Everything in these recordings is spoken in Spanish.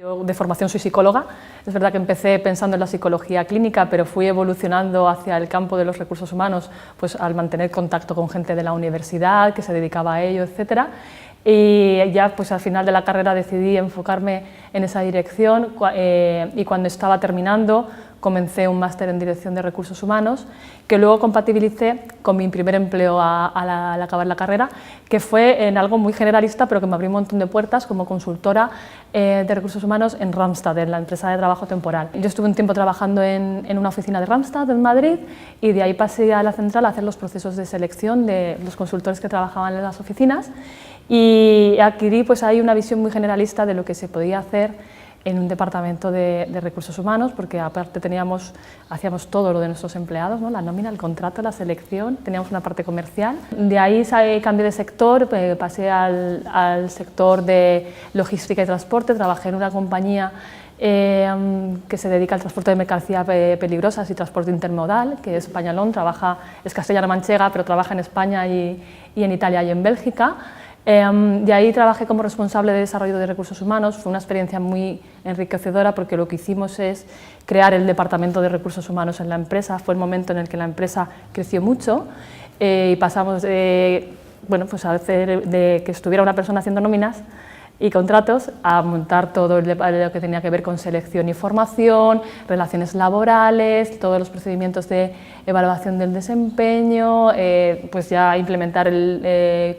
Yo de formación soy psicóloga, es verdad que empecé pensando en la psicología clínica, pero fui evolucionando hacia el campo de los recursos humanos pues, al mantener contacto con gente de la universidad que se dedicaba a ello, etc. Y ya pues, al final de la carrera decidí enfocarme en esa dirección y cuando estaba terminando comencé un máster en Dirección de Recursos Humanos que luego compatibilicé con mi primer empleo al acabar la carrera, que fue en algo muy generalista pero que me abrió un montón de puertas como consultora de Recursos Humanos en Randstad, en la empresa de trabajo temporal. Yo estuve un tiempo trabajando en una oficina de Randstad en Madrid y de ahí pasé a la central a hacer los procesos de selección de los consultores que trabajaban en las oficinas y adquirí pues, ahí una visión muy generalista de lo que se podía hacer en un departamento de recursos humanos, porque aparte hacíamos todo lo de nuestros empleados, ¿no? La nómina, el contrato, la selección, teníamos una parte comercial. De ahí cambié de sector, pasé al sector de logística y transporte, trabajé en una compañía que se dedica al transporte de mercancías peligrosas y transporte intermodal, que es Españolón, es castellano-manchega, pero trabaja en España y en Italia y en Bélgica. De ahí trabajé como responsable de desarrollo de recursos humanos, fue una experiencia muy enriquecedora porque lo que hicimos es crear el departamento de recursos humanos en la empresa, fue el momento en el que la empresa creció mucho y pasamos pues a hacer de que estuviera una persona haciendo nóminas y contratos a montar todo lo que tenía que ver con selección y formación, relaciones laborales, todos los procedimientos de evaluación del desempeño, pues ya implementar,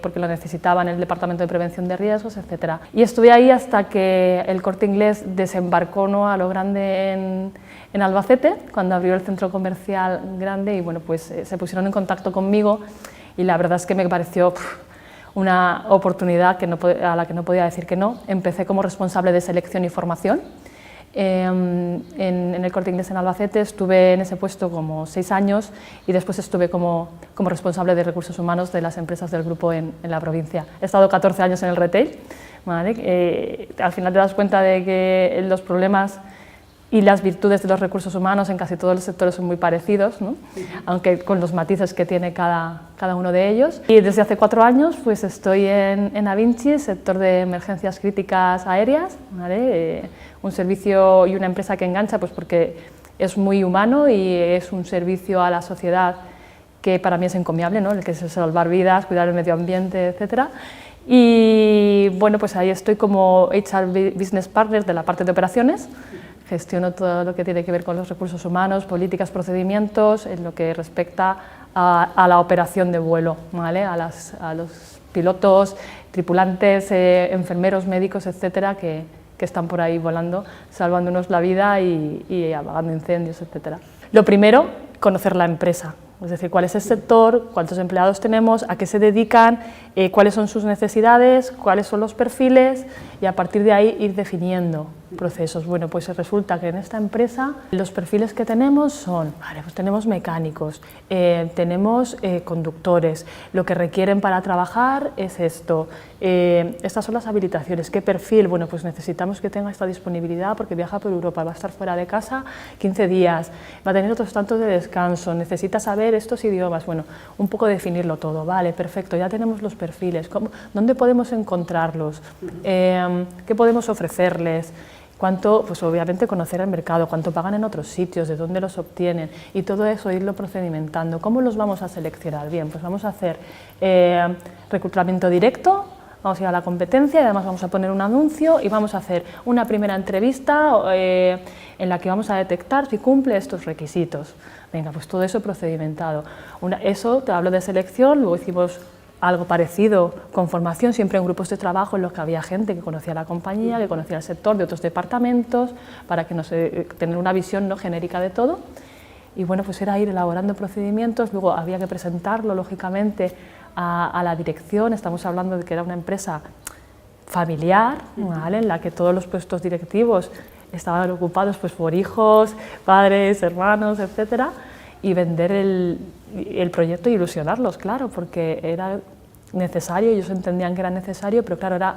porque lo necesitaban, el departamento de prevención de riesgos, etc. Y estuve ahí hasta que el Corte Inglés desembarcó, ¿no?, a lo grande en Albacete, cuando abrió el centro comercial grande y bueno, pues se pusieron en contacto conmigo y la verdad es que me pareció una oportunidad a la que no podía decir que no. Empecé como responsable de selección y formación en el Corte Inglés en Albacete, estuve en ese puesto como 6 años y después estuve como responsable de recursos humanos de las empresas del grupo en la provincia. He estado 14 años en el retail, ¿vale? Al final te das cuenta de que los problemas y las virtudes de los recursos humanos en casi todos los sectores son muy parecidos, ¿no? Aunque con los matices que tiene cada uno de ellos. Y desde hace 4 años pues estoy en Avinci, sector de emergencias críticas aéreas, ¿vale? Un servicio y una empresa que engancha pues porque es muy humano y es un servicio a la sociedad que para mí es encomiable, ¿no? El que es salvar vidas, cuidar el medio ambiente, etc. Y bueno, pues ahí estoy como HR Business Partner de la parte de operaciones. Gestiono todo lo que tiene que ver con los recursos humanos, políticas, procedimientos, en lo que respecta a la operación de vuelo, ¿vale? A los pilotos, tripulantes, enfermeros, médicos, etcétera, que están por ahí volando, salvándonos la vida y apagando incendios, etcétera. Lo primero, conocer la empresa. Es decir, cuál es el sector, cuántos empleados tenemos, a qué se dedican, cuáles son sus necesidades, cuáles son los perfiles y a partir de ahí ir definiendo procesos. Bueno, pues resulta que en esta empresa los perfiles que tenemos son, vale, pues tenemos mecánicos, tenemos conductores, lo que requieren para trabajar es esto, estas son las habilitaciones, ¿qué perfil? Bueno, pues necesitamos que tenga esta disponibilidad porque viaja por Europa, va a estar fuera de casa 15 días, va a tener otros tantos de descanso, necesita saber estos idiomas, bueno, un poco definirlo todo, vale, perfecto, ya tenemos los perfiles, ¿dónde podemos encontrarlos? ¿Qué podemos ofrecerles? Cuánto, pues obviamente conocer el mercado, cuánto pagan en otros sitios, de dónde los obtienen y todo eso irlo procedimentando. ¿Cómo los vamos a seleccionar? Bien, pues vamos a hacer reclutamiento directo, vamos a ir a la competencia y además vamos a poner un anuncio y vamos a hacer una primera entrevista en la que vamos a detectar si cumple estos requisitos. Venga, pues todo eso procedimentado. Eso te hablo de selección, luego hicimos algo parecido con formación, siempre en grupos de trabajo en los que había gente que conocía la compañía, que conocía el sector de otros departamentos, para que tener una visión, ¿no?, genérica de todo. Y bueno, pues era ir elaborando procedimientos, luego había que presentarlo, lógicamente, a la dirección. Estamos hablando de que era una empresa familiar, ¿vale?, en la que todos los puestos directivos estaban ocupados pues, por hijos, padres, hermanos, etcétera, y vender el proyecto e ilusionarlos, claro, porque era necesario, ellos entendían que era necesario, pero claro, era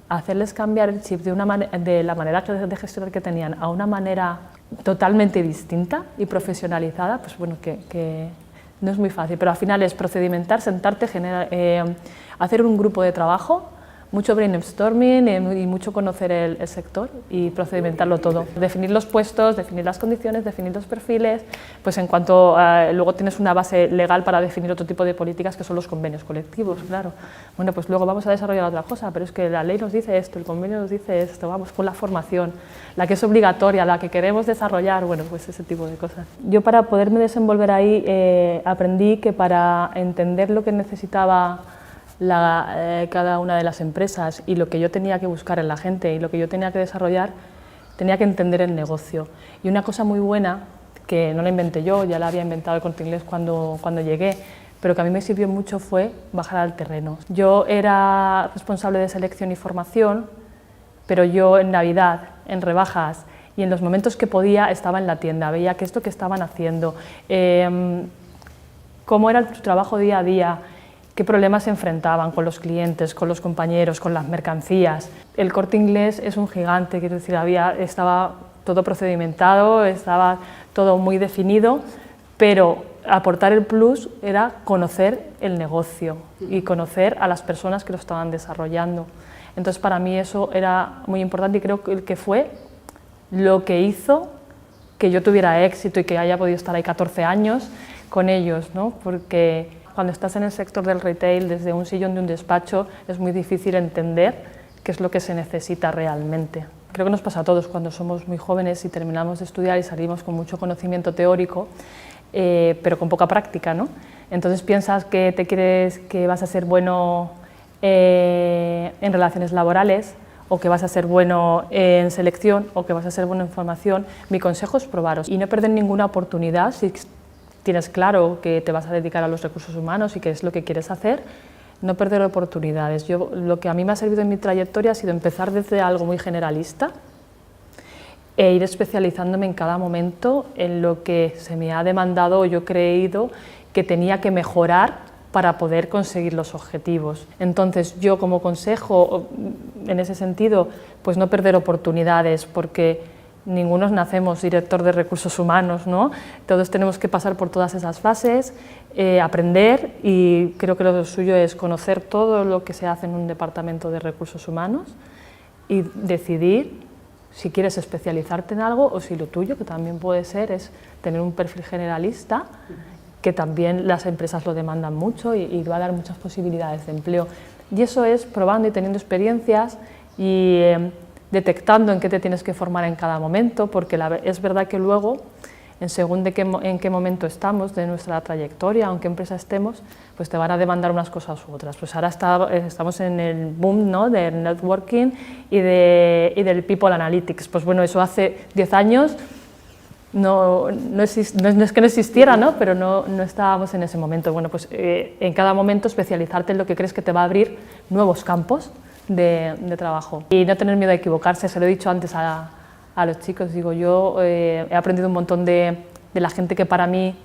hacerles cambiar el chip de la manera de gestionar que tenían a una manera totalmente distinta y profesionalizada, pues bueno, que no es muy fácil, pero al final es procedimentar, sentarte, hacer un grupo de trabajo, mucho brainstorming y mucho conocer el sector y procedimentarlo todo. Definir los puestos, definir las condiciones, definir los perfiles, pues en cuanto luego tienes una base legal para definir otro tipo de políticas que son los convenios colectivos, claro. Bueno, pues luego vamos a desarrollar otra cosa, pero es que la ley nos dice esto, el convenio nos dice esto, vamos con la formación, la que es obligatoria, la que queremos desarrollar, bueno, pues ese tipo de cosas. Yo para poderme desenvolver ahí aprendí que para entender lo que necesitaba cada una de las empresas y lo que yo tenía que buscar en la gente y lo que yo tenía que desarrollar, tenía que entender el negocio. Y una cosa muy buena, que no la inventé yo, ya la había inventado el Corte Inglés cuando llegué, pero que a mí me sirvió mucho fue bajar al terreno. Yo era responsable de selección y formación, pero yo en Navidad, en rebajas y en los momentos que podía estaba en la tienda, veía qué es lo que estaban haciendo, cómo era su trabajo día a día, qué problemas se enfrentaban con los clientes, con los compañeros, con las mercancías. El Corte Inglés es un gigante, quiero decir, estaba todo procedimentado, estaba todo muy definido, pero aportar el plus era conocer el negocio y conocer a las personas que lo estaban desarrollando. Entonces para mí eso era muy importante y creo que fue lo que hizo que yo tuviera éxito y que haya podido estar ahí 14 años con ellos, ¿no? Porque cuando estás en el sector del retail, desde un sillón de un despacho, es muy difícil entender qué es lo que se necesita realmente. Creo que nos pasa a todos cuando somos muy jóvenes y terminamos de estudiar y salimos con mucho conocimiento teórico, pero con poca práctica, ¿no? Entonces piensas que vas a ser bueno en relaciones laborales, o que vas a ser bueno en selección, o que vas a ser bueno en formación. Mi consejo es probaros y no perder ninguna oportunidad. Si tienes claro que te vas a dedicar a los recursos humanos y qué es lo que quieres hacer, no perder oportunidades. Lo que a mí me ha servido en mi trayectoria ha sido empezar desde algo muy generalista e ir especializándome en cada momento en lo que se me ha demandado o yo he creído que tenía que mejorar para poder conseguir los objetivos. Entonces yo como consejo en ese sentido, pues no perder oportunidades, porque ninguno nacemos director de recursos humanos, ¿no? Todos tenemos que pasar por todas esas fases, aprender, y creo que lo suyo es conocer todo lo que se hace en un departamento de recursos humanos y decidir si quieres especializarte en algo o si lo tuyo, que también puede ser, es tener un perfil generalista, que también las empresas lo demandan mucho y va a dar muchas posibilidades de empleo. Y eso es probando y teniendo experiencias y detectando en qué te tienes que formar en cada momento, porque es verdad que luego, según en qué momento estamos de nuestra trayectoria, aunque empresa estemos, pues te van a demandar unas cosas u otras. Pues ahora estamos en el boom, ¿no?, del networking y del people analytics. Pues bueno, eso hace 10 años no es que no existiera, ¿no?, pero no estábamos en ese momento. Bueno, pues en cada momento especializarte en lo que crees que te va a abrir nuevos campos de trabajo. Y no tener miedo a equivocarse, se lo he dicho antes a los chicos, digo, yo he aprendido un montón de la gente que para mí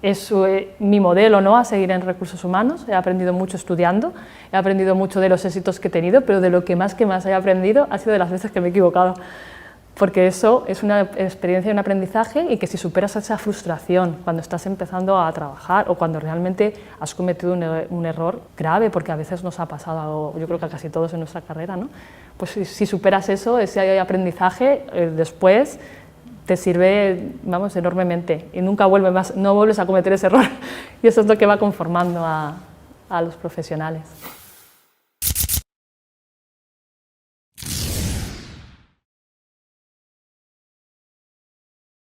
es mi modelo, ¿no?, a seguir en recursos humanos. He aprendido mucho estudiando, he aprendido mucho de los éxitos que he tenido, pero de lo que más he aprendido ha sido de las veces que me he equivocado, porque eso es una experiencia y un aprendizaje, y que si superas esa frustración cuando estás empezando a trabajar o cuando realmente has cometido un error grave, porque a veces nos ha pasado, yo creo que a casi todos en nuestra carrera, ¿no?, pues si superas eso, ese aprendizaje, después te sirve, vamos, enormemente, y nunca no vuelves a cometer ese error, y eso es lo que va conformando a los profesionales.